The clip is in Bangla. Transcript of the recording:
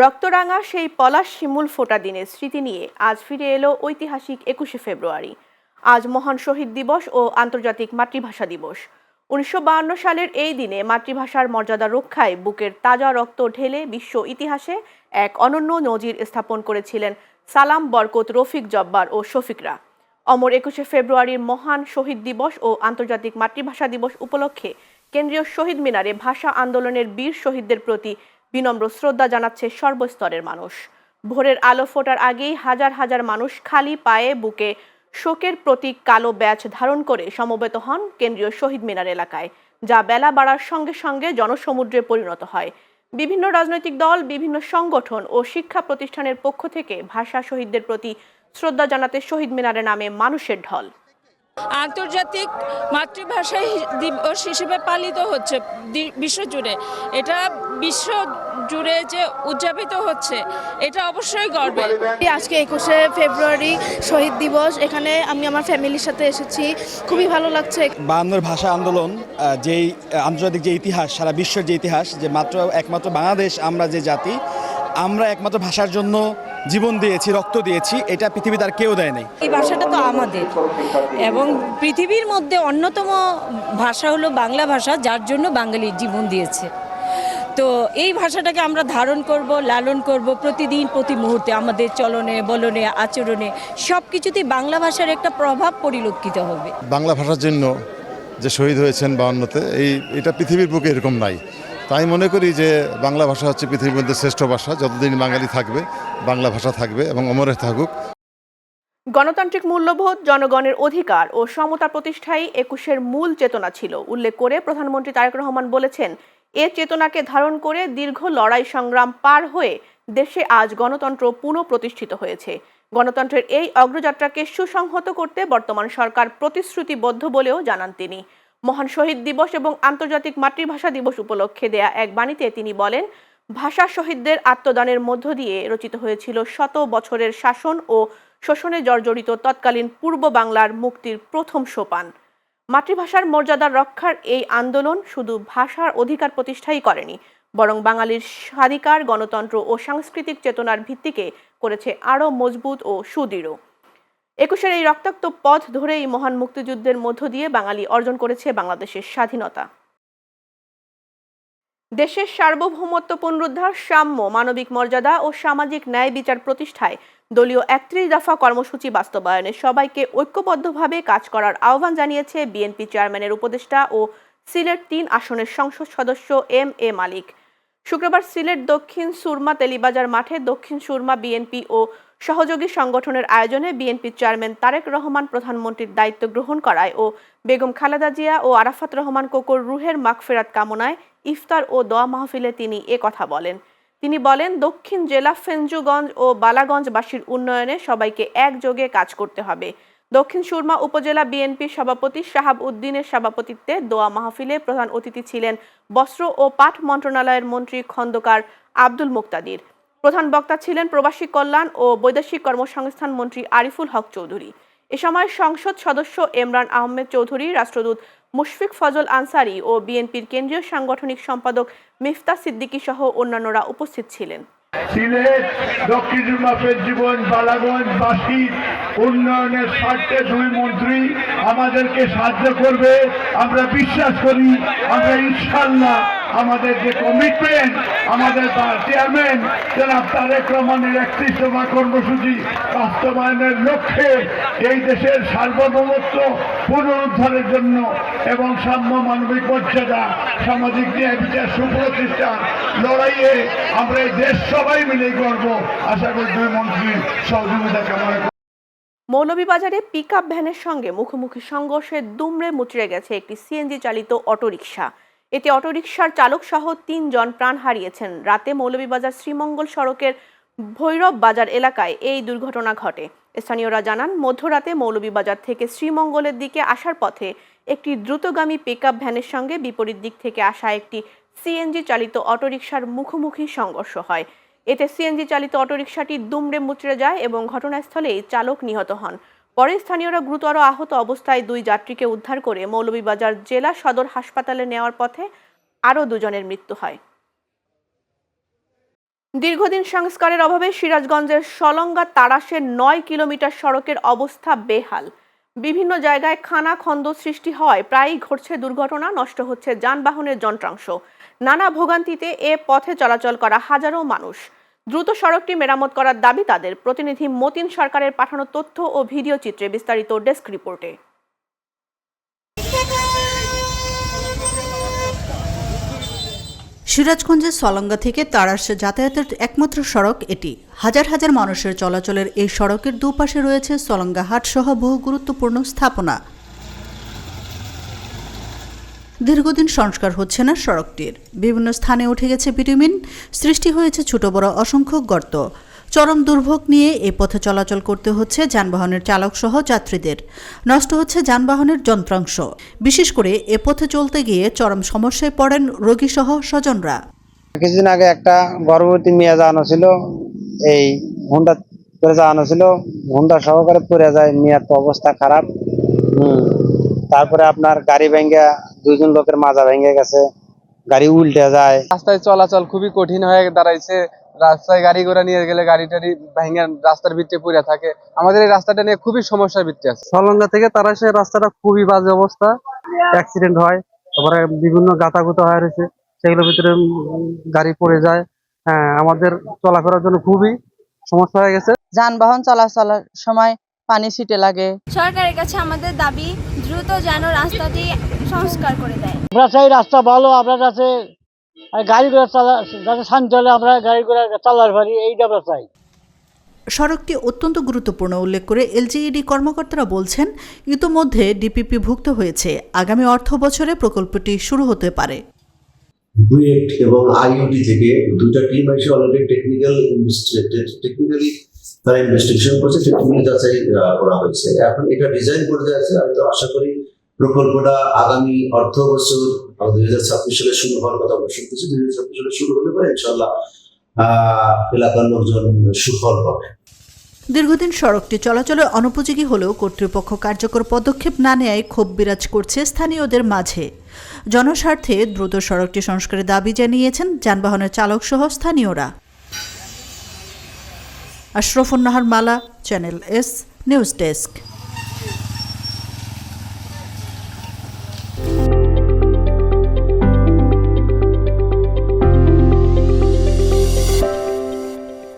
রক্তরাঙা সেই পলাশ শিমুল ফোটা দিনের স্মৃতি নিয়ে আজ ফিরে এলো ঐতিহাসিক ২১শে ফেব্রুয়ারি। আজ মহান শহীদ দিবস ও আন্তর্জাতিক মাতৃভাষা দিবস। ১৯৫২ সালের এই দিনে মাতৃভাষার মর্যাদা রক্ষায় বুকের তাজা রক্ত ঢেলে বিশ্ব ইতিহাসে এক অনন্য নজির স্থাপন করেছিলেন সালাম, বরকত, রফিক, জব্বার ও শফিকরা। অমর ২১শে ফেব্রুয়ারির মহান শহীদ দিবস ও আন্তর্জাতিক মাতৃভাষা দিবস উপলক্ষে কেন্দ্রীয় শহীদ মিনারে ভাষা আন্দোলনের বীর শহীদদের প্রতি বিনম্র শ্রদ্ধা জানাচ্ছে সর্বস্তরের মানুষ। ভোরের আলো ফোটার আগেই হাজার হাজার মানুষ খালি পায়ে বুকে শোকের প্রতীক কালো ব্যাজ ধারণ করে সমবেত হন কেন্দ্রীয় শহীদ মিনার এলাকায়, যা বেলা বাড়ার সঙ্গে সঙ্গে জনসমুদ্রে পরিণত হয়। বিভিন্ন রাজনৈতিক দল, বিভিন্ন সংগঠন ও শিক্ষা প্রতিষ্ঠানের পক্ষ থেকে ভাষা শহীদদের প্রতি শ্রদ্ধা জানাতে শহীদ মিনারে নামে মানুষের ঢল। আন্তর্জাতিক মাতৃভাষা দিবস হিসেবে পালিত হচ্ছে বিশ্বজুড়ে। এটা বিশ্ব জুড়ে যে উদযাপিত হচ্ছে, এটা অবশ্যই গর্বের। আজকে ২১শে ফেব্রুয়ারি শহীদ দিবস, এখানে আমি আমার ফ্যামিলির সাথে এসেছি, খুবই ভালো লাগছে। ৫২ ভাষা আন্দোলন যেই আন্তর্জাতিক যে ইতিহাস, সারা বিশ্বের যে ইতিহাস, যে একমাত্র বাংলাদেশ, আমরা যে জাতি, আমরা একমাত্র ভাষার জন্য জীবন দিয়েছি, রক্ত দিয়েছি, এটা পৃথিবীতে আর কেউ দেয় নাই। এই ভাষাটা তো আমাদের, এবং পৃথিবীর মধ্যে অন্যতম ভাষা হলো বাংলা ভাষা, যার জন্য বাঙালি জীবন দিয়েছে। তো এই ভাষাটাকে আমরা ধারণ করব, লালন করব প্রতিদিন, প্রতি মুহূর্তে আমাদের চলনে, বলনে, আচরণে, সব কিছুতেই বাংলা ভাষার একটা প্রভাব পরিলক্ষিত হবে। বাংলা ভাষার জন্য যে শহীদ হয়েছেন ৫২তে, এটা পৃথিবীর বুকে এরকম নাই। তাই মনে করি যে বাংলা ভাষা হচ্ছে পৃথিবীর মধ্যে শ্রেষ্ঠ ভাষা। যতদিন বাঙালি থাকবে, বাংলা ভাষা থাকবে এবং অমরে থাকুক। গণতান্ত্রিক মূল্যবোধ, জনগণের অধিকার ও সমতা প্রতিষ্ঠাই ২১এর মূল চেতনা ছিল উল্লেখ করে প্রধানমন্ত্রী তারেক রহমান বলেছেন, এ চেতনাকে ধারণ করে দীর্ঘ লড়াই সংগ্রাম পার হয়ে দেশে আজ গণতন্ত্র পুনঃপ্রতিষ্ঠিত হয়েছে। গণতন্ত্রের এই অগ্রযাত্রাকে সুসংহত করতে বর্তমান সরকার প্রতিশ্রুতিবদ্ধ বলেও জানান তিনি। মহান শহীদ দিবস এবং আন্তর্জাতিক মাতৃভাষা দিবস উপলক্ষে দেয়া এক বাণীতে তিনি বলেন, ভাষা শহীদদের আত্মদানের মধ্য দিয়ে রচিত হয়েছিল শত বছরের শাসন ও শোষণে জর্জরিত তৎকালীন পূর্ব বাংলার মুক্তির প্রথম সোপান। মাতৃভাষার মর্যাদা রক্ষার এই আন্দোলন শুধু ভাষার অধিকার প্রতিষ্ঠাই করেনি, বরং বাঙালির স্বাধিকার, গণতন্ত্র ও সাংস্কৃতিক চেতনার ভিত্তিকে করেছে আরও মজবুত ও সুদৃঢ়। ২১এর এই রক্তাক্ত পথ ধরেই মহান মুক্তিযুদ্ধের মধ্য দিয়ে বাঙালি অর্জন করেছে বাংলাদেশের স্বাধীনতা। দেশের সার্বভৌমত্ব পুনরুদ্ধার, সাম্য, মানবিক মর্যাদা ও সামাজিক ন্যায় বিচার প্রতিষ্ঠায় দলীয় ৩১ দফা কর্মসূচি বাস্তবায়নে সবাইকে ঐক্যবদ্ধভাবে কাজ করার আহ্বান জানিয়েছে বিএনপি চেয়ারম্যানের উপদেষ্টা ও সিলেট ৩ আসনের সংসদ সদস্য এম.এ. মালিক। শুক্রবার সিলেট দক্ষিণ সুরমা তেলিবাজার মাঠে দক্ষিণ সুরমা বিএনপি ও সহযোগী সংগঠনের আয়োজনে বিএনপি চেয়ারম্যান তারেক রহমান প্রধানমন্ত্রীর দায়িত্ব গ্রহণ করায় ও বেগম খালেদা জিয়া ও আরাফাত রহমান কোকোর রুহের মাগফিরাত কামনায় ইফতার ও দোয়া মাহফিলে তিনি কথা বলেন। তিনি বলেন, দক্ষিণ জেলা ফেঞ্জুগঞ্জ ও বালাগঞ্জবাসীর উন্নয়নে সবাইকে একযোগে কাজ করতে হবে। দক্ষিণ সুরমা উপজেলা বিএনপির সভাপতি শাহাব উদ্দিনের সভাপতিত্বে দোয়া মাহফিলে প্রধান অতিথি ছিলেন বস্ত্র ও পাট মন্ত্রণালয়ের মন্ত্রী খন্দকার আব্দুল মুক্তাদির। প্রধান বক্তা ছিলেন প্রবাসী কল্যাণ ও বৈদেশিক কর্মসংস্থান মন্ত্রী আরিফুল হক চৌধুরী। এ সময় সংসদ সদস্য এমরান আহমেদ চৌধুরী, রাষ্ট্রদূত মুশফিক ফজল আনসারী ও বিএনপির কেন্দ্রীয় সাংগঠনিক সম্পাদক মিফতা সিদ্দিকী সহ অন্যান্যরা উপস্থিত ছিলেন। সিলেট দক্ষিণ সুরমা ফেঞ্জুগঞ্জ বালাগঞ্জবাসীর উন্নয়নের স্বার্থে দুই মন্ত্রী আমাদেরকে সাহায্য করবে, আমরা বিশ্বাস করি। আমরা ইনশাআল্লাহ আমাদের যে কমিটমেন্ট, আমাদের চেয়ারম্যান জনাব তারেক রহমানের ৩১ দফা কর্মসূচি বাস্তবায়নের লক্ষ্যে এই দেশের সার্বভৌমত্ব পুনরুদ্ধারের জন্য এবং সাম্য, মানবিক মর্যাদা, সামাজিক ন্যায় বিচার সুপ্রতিষ্ঠা লড়াইয়ে আমরা এই দেশ সবাই মিলে করব। আশা করি দুই মন্ত্রীর সহযোগিতা কামনা করি। মৌলভীবাজারে পিকআপ ভ্যানের সঙ্গে মুখোমুখি সংঘর্ষে দুমড়ে মুচড়ে গেছে একটি সিএনজি চালিত অটোরিকশা। এতে অটোরিকশার চালক সহ ৩ জন প্রাণ হারিয়েছেন। রাতে মৌলভীবাজার শ্রীমঙ্গল সড়কের ভৈরব বাজার এলাকায় এই দুর্ঘটনা ঘটে। স্থানীয়রা জানান, মধ্যরাতে মৌলভীবাজার থেকে শ্রীমঙ্গলের দিকে আসার পথে একটি দ্রুতগামী পিকআপ ভ্যানের সঙ্গে বিপরীত দিক থেকে আসা একটি সিএনজি চালিত অটোরিকশার মুখোমুখি সংঘর্ষ হয়। এতে সিএনজি চালিত অটোরিকশাটি দুমড়ে মুচড়ে যায় এবং ঘটনাস্থলেই চালক নিহত হন। পরে স্থানীয়রা গুরুতর আহত অবস্থায় 2 যাত্রীকে উদ্ধার করে মৌলভীবাজার জেলা সদর হাসপাতালে নেওয়ার পথে আরও 2 জনের মৃত্যু হয়। দীর্ঘদিন সংস্কারের অভাবে সিরাজগঞ্জের সলঙ্গা তাড়াশের 9 কিলোমিটার সড়কের অবস্থা বেহাল। বিভিন্ন জায়গায় খানাখন্দ সৃষ্টি হওয়ায় প্রায়ই ঘটছে দুর্ঘটনা, নষ্ট হচ্ছে যানবাহনের যন্ত্রাংশ। নানা ভোগান্তিতে এ পথে চলাচল করা হাজারো মানুষ। দ্রুত সড়কটি মেরামত করার দাবি তাদের। প্রতিনিধি মতিন সরকারের পাঠানো তথ্য ও ভিডিও চিত্রে বিস্তারিত ডেস্ক রিপোর্টে। সিরাজগঞ্জের সলঙ্গা থেকে তাড়াশে যাতায়াতের একমাত্র সড়ক এটি। হাজার হাজার মানুষের চলাচলের এই সড়কের দুপাশে রয়েছে সলঙ্গা হাট সহ বহু গুরুত্বপূর্ণ স্থাপনা। দীর্ঘদিন সংস্কার হচ্ছে না সড়কটির। বিভিন্ন স্থানে উঠে গেছে বিটুমিন, সৃষ্টি হয়েছে ছোট বড় অসংখ্য গর্ত। চরম দুর্ভোগ নিয়ে এই পথে চলাচল করতে হচ্ছে যানবাহনের চালক সহ যাত্রীদের। নষ্ট হচ্ছে যানবাহনের যন্ত্রাংশ। বিশেষ করে এ পথে চলতে গিয়ে চরম সমস্যায় পড়েন রোগী সহ স্বজনরা। কিছুদিন আগে একটা গর্ভবতী মেয়ে যাওয়ানো ছিল, এই হুন্ডা করে যাওয়ানো ছিল, হুন্ডা সহকারে পড়ে যায়, মেয়ের তো অবস্থা খারাপ। তারপরে আপনার গাড়ি ভেঙে 2 জন লোকের মাজা ভেঙে গেছে, গাড়ি উল্টে যায়। রাস্তায় চলাচল খুবই কঠিন হয়ে দাঁড়াইছে। রাস্তায় গাড়ি ঘোড়া নিয়ে গেলে গাড়ি টাড়ি ভেঙে রাস্তার ভিতরে পড়ে থাকে। আমাদের এই রাস্তাটা নিয়ে খুবই সমস্যার ভিতরে আছে। সলঙ্গা থেকে তারাশের রাস্তাটা খুবই বাজে অবস্থা, অ্যাক্সিডেন্ট হয়, তারপরে বিভিন্ন গাতাগুতা হয়ে রয়েছে, সেগুলোর ভিতরে গাড়ি পড়ে যায়। আমাদের চলাফেরার জন্য খুবই সমস্যা হয়ে গেছে। যানবাহন চলাচলের সময় পানি ছিটে লাগে। সরকারের কাছে আমাদের দাবি দ্রুত যেন রাস্তাটি সংস্কার করে দেয়। আমরা চাই রাস্তা ভালো, আমরা কাছে গাড়ি ঘোড়া যাতে শান্তি হলে আমরা গাড়ি ঘোড়া চালাতে পারি, এইটা আমরা চাই। সড়কটি অত্যন্ত গুরুত্বপূর্ণ উল্লেখ করে এলজিইডি কর্মকর্তারা বলছেন, ইতোমধ্যে ডিপিপি ভুক্ত হয়েছে। আগামী অর্থ বছরে প্রকল্পটি শুরু হতে পারে। বুয়েট এবং আইইউটি থেকে 2টা টিম এসে অলরেডি টেকনিক্যালি তারা ইনভেস্টিগেশন করছে, টেকনিক্যালি যাচাই করা হয়েছে। এখন এটা ডিজাইন করতে আছে। আমি তো আশা করি প্রকল্পটা আগামী অর্থ বছর 2026 সালে শুরু হওয়ার কথা আমরা শুনতেছি। 2026 সালে শুরু হলে পরে ইনশাআল্লাহ এলাকার লোকজন সুফল পাবে। দীর্ঘদিন সড়কটি চলাচলের অনুপযোগী হলেও কর্তৃপক্ষ কার্যকর পদক্ষেপ না নেওয়ায় ক্ষোভ বিরাজ করছে স্থানীয়দের মাঝে। জনস্বার্থে দ্রুত সড়কটি সংস্কারের দাবি জানিয়েছেন যানবাহনের চালক সহ স্থানীয়রা। আশরাফুন নাহার মালা, চ্যানেল এস নিউজ ডেস্ক।